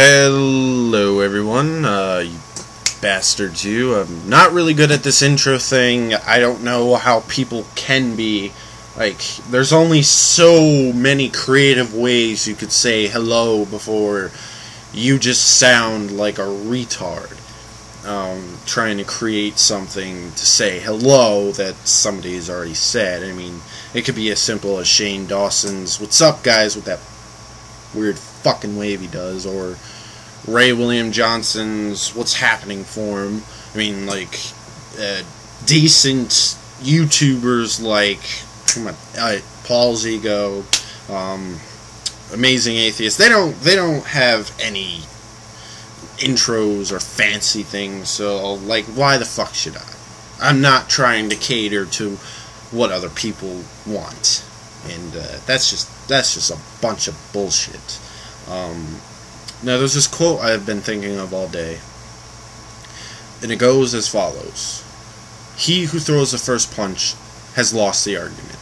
Hello everyone, you bastards you. I'm not really good at this intro thing. I don't know how people can be. Like, there's only so many creative ways you could say hello before you just sound like a retard. Trying to create something to say hello that somebody has already said. I mean, it could be as simple as Shane Dawson's "What's up, guys?" with that weird fucking wave he does, or Ray William Johnson's "What's happening" for him. I mean, like, decent YouTubers like Paul's Ego, Amazing Atheist. They don't have any intros or fancy things, so like, why the fuck should I? I'm not trying to cater to what other people want, and that's just a bunch of bullshit. Now there's this quote I've been thinking of all day, and it goes as follows: "He who throws the first punch has lost the argument."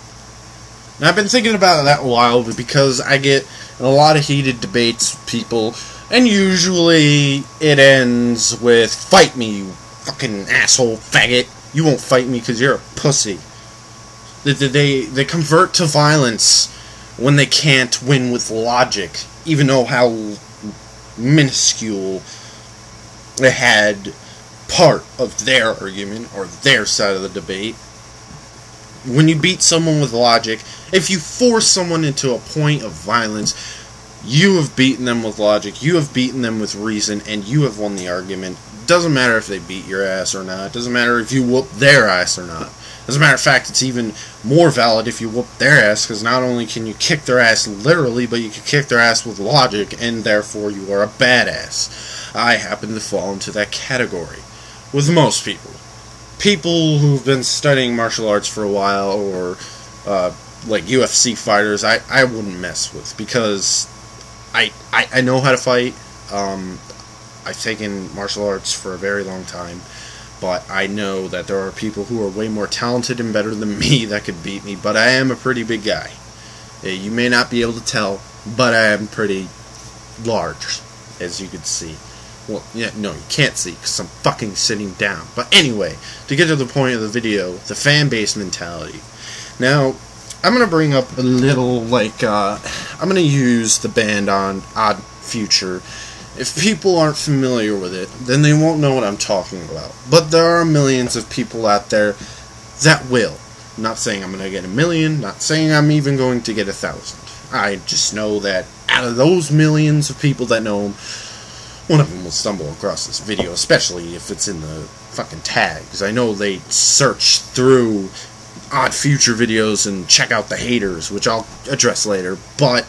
Now I've been thinking about that a while because I get in a lot of heated debates with people, and usually it ends with "Fight me, you fucking asshole faggot. You won't fight me because you're a pussy." They convert to violence when they can't win with logic, even though how minuscule they had part of their argument or their side of the debate. When you beat someone with logic, if you force someone into a point of violence, you have beaten them with logic, you have beaten them with reason, and you have won the argument. Doesn't matter if they beat your ass or not. Doesn't matter if you whoop their ass or not. As a matter of fact, it's even more valid if you whoop their ass, because not only can you kick their ass literally, but you can kick their ass with logic, and therefore you are a badass. I happen to fall into that category with most people. People who've been studying martial arts for a while, or like UFC fighters, I wouldn't mess with, because I know how to fight. I've taken martial arts for a very long time, but I know that there are people who are way more talented and better than me that could beat me, but I am a pretty big guy. You may not be able to tell, but I am pretty large, as you can see. Well, yeah, no, you can't see, because I'm fucking sitting down. But anyway, to get to the point of the video, the Fanbase mentality. Now, I'm going to bring up a little, like, I'm going to use the band on Odd Future. If people aren't familiar with it, then they won't know what I'm talking about. But there are millions of people out there that will. I'm not saying I'm going to get 1 million, not saying I'm even going to get 1,000. I just know that out of those millions of people that know him, one of them will stumble across this video, especially if it's in the fucking tags. I know they search through Odd Future videos and check out the haters, which I'll address later, but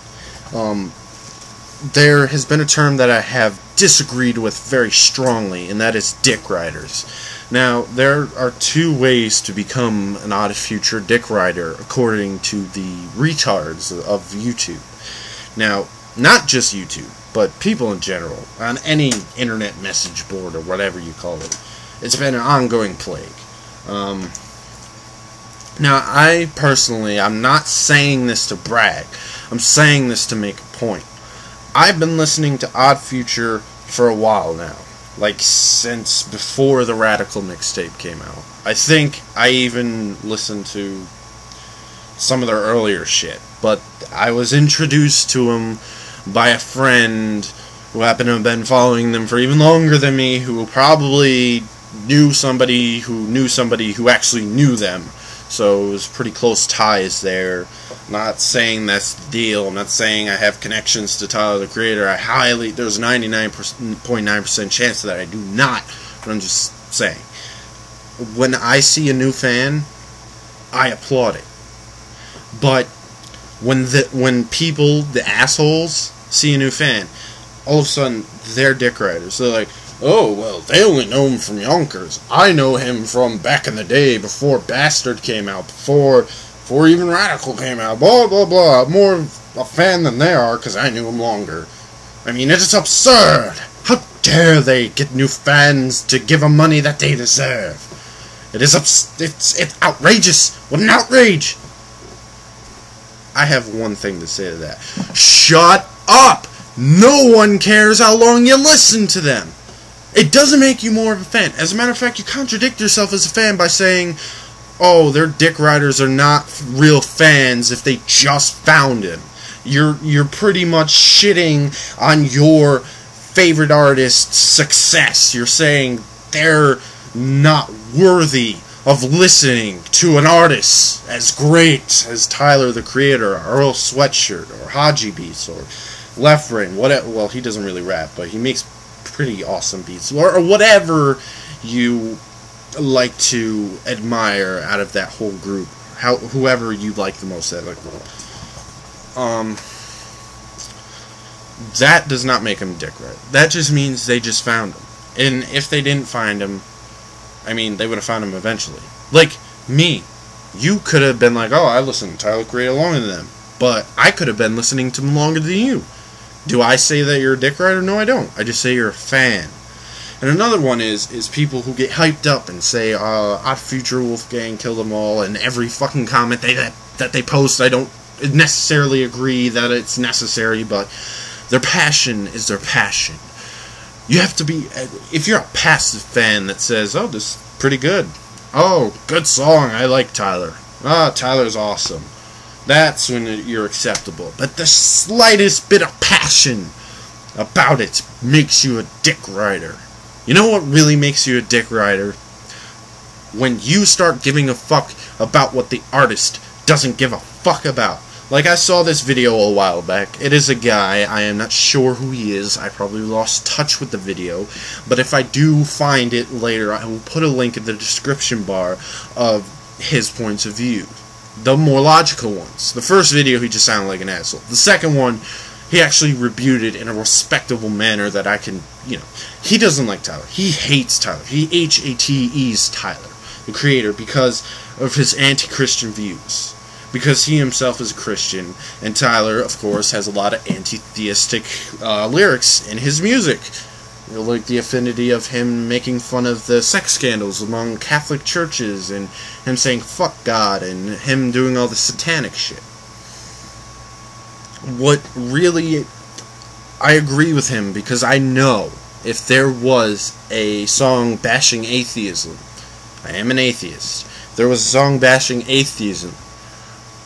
there has been a term that I have disagreed with very strongly, and that is dick riders. Now, there are two ways to become an Odd Future dick rider, according to the retards of YouTube. Now, not just YouTube, but people in general, on any internet message board or whatever you call it. It's been an ongoing plague. Now, I personally, I'm not saying this to brag. I'm saying this to make a point. I've been listening to Odd Future for a while now. Like, since before the Radical mixtape came out. I think I even listened to some of their earlier shit. But I was introduced to them by a friend who happened to have been following them for even longer than me, who probably knew somebody who actually knew them. So it was pretty close ties there. I'm not saying that's the deal. I'm not saying I have connections to Tyler the Creator. There's a 99.9% chance that I do not. But I'm just saying, when I see a new fan, I applaud it. But when people, the assholes, see a new fan, all of a sudden they're dick riders. They're like, "Oh, well, they only know him from Yonkers. I know him from back in the day, before Bastard came out, before even Radical came out, blah, blah, blah. I'm more a fan than they are, because I knew him longer." I mean, it's absurd. How dare they get new fans to give them money that they deserve? It's outrageous. What an outrage. I have one thing to say to that. Shut up! No one cares how long you listen to them. It doesn't make you more of a fan. As a matter of fact, you contradict yourself as a fan by saying, oh, their dick riders are not real fans if they just found him. You're pretty much shitting on your favorite artist's success. You're saying they're not worthy of listening to an artist as great as Tyler the Creator, or Earl Sweatshirt, or Haji Beats, or Left Brain. Well, he doesn't really rap, but he makes pretty awesome beats, or whatever you like to admire out of that whole group. Whoever you like the most out of that group. That does not make him a dick rider. That just means they just found him. And if they didn't find him, I mean, they would have found him eventually. Like me. You could have been like, oh, I listened to Tyler Creator longer than them. But I could have been listening to him longer than you. Do I say that you're a dick rider? No, I don't. I just say you're a fan. And another one is people who get hyped up and say, Odd Future Wolfgang killed them all, and every fucking comment that they post, I don't necessarily agree that it's necessary, but their passion is their passion. You have to be, if you're a passive fan that says, oh, this is pretty good. Oh, good song, I like Tyler. Ah, Tyler's awesome. That's when you're acceptable. But the slightest bit of passion about it makes you a dick rider. You know what really makes you a dick rider? When you start giving a fuck about what the artist doesn't give a fuck about. Like, I saw this video a while back. It is a guy. I am not sure who he is. I probably lost touch with the video. But if I do find it later, I will put a link in the description bar of his points of view. The more logical ones. The first video, he just sounded like an asshole. The second one, he actually reviewed it in a respectable manner that I can, you know. He doesn't like Tyler. He hates Tyler. He hates Tyler, the Creator, because of his anti-Christian views. Because he himself is a Christian, and Tyler, of course, has a lot of anti-theistic lyrics in his music. You know, like the affinity of him making fun of the sex scandals among Catholic churches, and him saying fuck God, and him doing all the satanic shit. What really, I agree with him, because I know if there was a song bashing atheism, I am an atheist, if there was a song bashing atheism,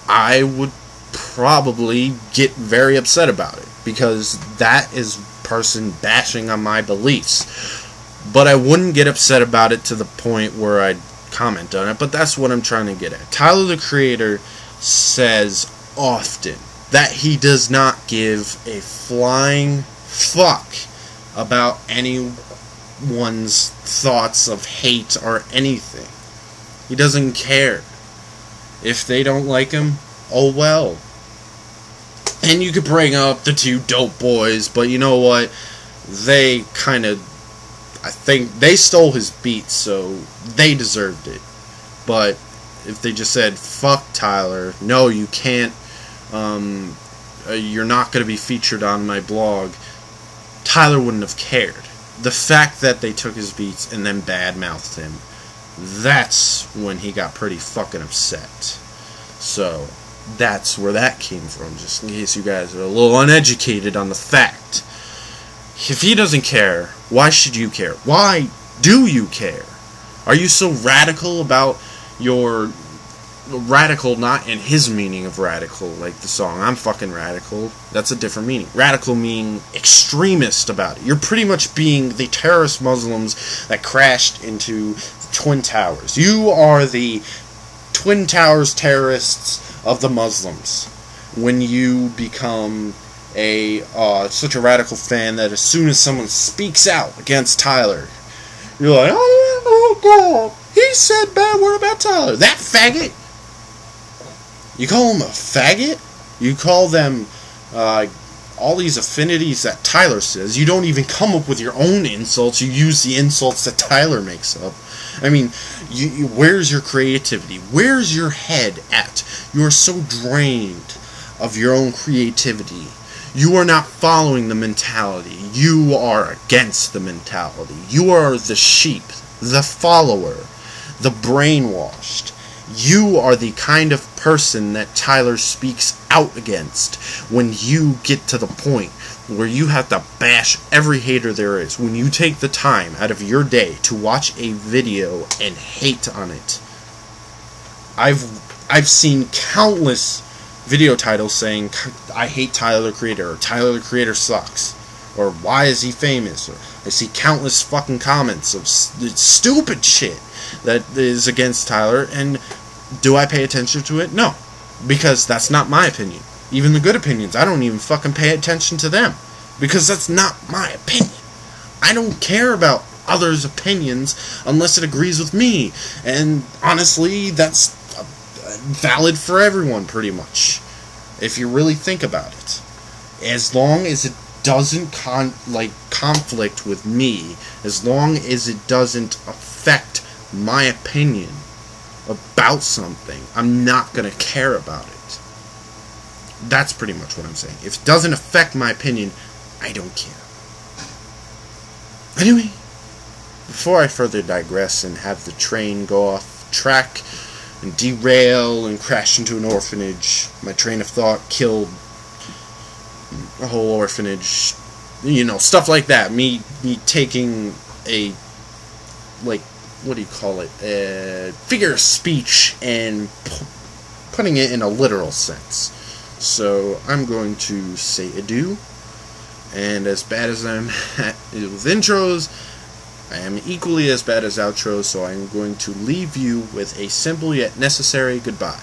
I would probably get very upset about it, because that is person bashing on my beliefs. But I wouldn't get upset about it to the point where I'd comment on it, but that's what I'm trying to get at. Tyler the Creator says often that he does not give a flying fuck about anyone's thoughts of hate or anything. He doesn't care. If they don't like him, oh well. And you could bring up the two dope boys, but you know what? They kind of, I think, they stole his beats, so they deserved it. But if they just said, fuck Tyler, no, you can't, you're not going to be featured on my blog, Tyler wouldn't have cared. The fact that they took his beats and then bad-mouthed him, that's when he got pretty fucking upset. So, that's where that came from, just in case you guys are a little uneducated on the fact. If he doesn't care, why should you care? Why do you care? Are you so radical about your... Radical, not in his meaning of radical, like the song I'm fucking radical. That's a different meaning. Radical meaning extremist about it. You're pretty much being the terrorist Muslims that crashed into Twin Towers. You are the Twin Towers terrorists of the Muslims. When you become a such a radical fan that as soon as someone speaks out against Tyler, you're like, oh God, he said bad word about Tyler. That faggot. You call him a faggot? You call them all these affinities that Tyler says. You don't even come up with your own insults. You use the insults that Tyler makes up. I mean, where's your creativity? Where's your head at? You are so drained of your own creativity. You are not following the mentality. You are against the mentality. You are the sheep, the follower, the brainwashed. You are the kind of person that Tyler speaks out against when you get to the point where you have to bash every hater there is, when you take the time out of your day to watch a video and hate on it. I've seen countless video titles saying, I hate Tyler the Creator, or Tyler the Creator sucks, or why is he famous, or I see countless fucking comments of stupid shit that is against Tyler, and do I pay attention to it? No, because that's not my opinion. Even the good opinions, I don't even fucking pay attention to them, because that's not my opinion. I don't care about others' opinions unless it agrees with me, and honestly, that's valid for everyone, pretty much, if you really think about it. As long as it doesn't conflict with me, as long as it doesn't affect my opinion about something, I'm not gonna care about it. That's pretty much what I'm saying. If it doesn't affect my opinion, I don't care. Anyway, before I further digress and have the train go off track and derail and crash into an orphanage, my train of thought killed a whole orphanage, you know, stuff like that. Me taking a, like, what do you call it, a figure of speech and putting it in a literal sense. So I'm going to say adieu, and as bad as I'm with intros, I am equally as bad as outros, so I'm going to leave you with a simple yet necessary goodbye.